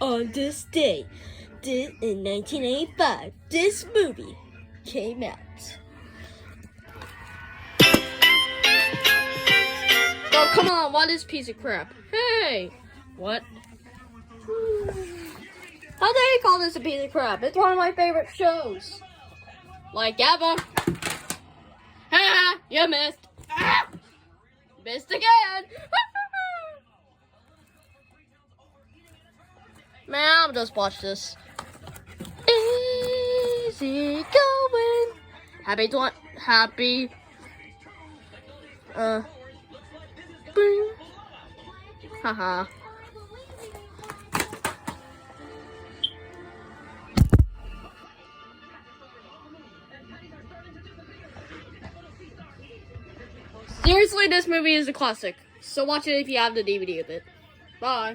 On this day, in 1985, this movie came out. Oh, come on, what is piece of crap? Hey! What? How dare you call this a piece of crap? It's one of my favorite shows. Like ever. Ha! You missed. Ah! Missed again. Man, I'll just watch this. Easy going. Happy. Bing. Haha. Seriously, this movie is a classic. So watch it if you have the DVD of it. Bye.